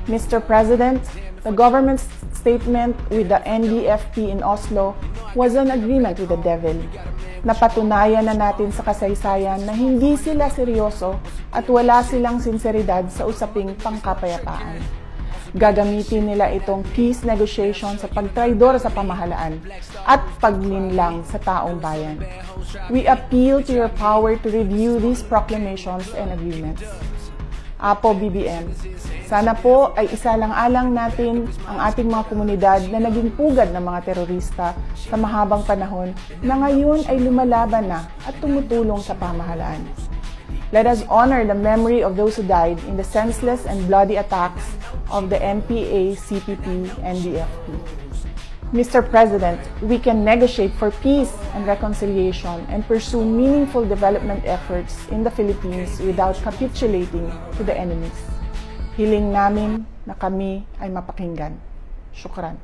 Mr. President, the government's statement with the NDFP in Oslo was an agreement with the devil. Napatunayan na natin sa kasaysayan na hindi sila seryoso at wala silang sinseridad sa usaping pangkapayapaan. Gagamitin nila itong peace negotiation sa pagtraidor sa pamahalaan at paglinlang sa taong bayan. We appeal to your power to review these proclamations and agreements. Apo BBM, sana po ay isalang-alang natin ang ating mga komunidad na naging pugad ng mga terorista sa mahabang panahon na ngayon ay lumalaban na at tumutulong sa pamahalaan. Let us honor the memory of those who died in the senseless and bloody attacks of the MPA, CPP, and DFP. Mr. President, we can negotiate for peace and reconciliation and pursue meaningful development efforts in the Philippines without capitulating to the enemies. Hiling namin na kami ay mapakinggan. Shukran.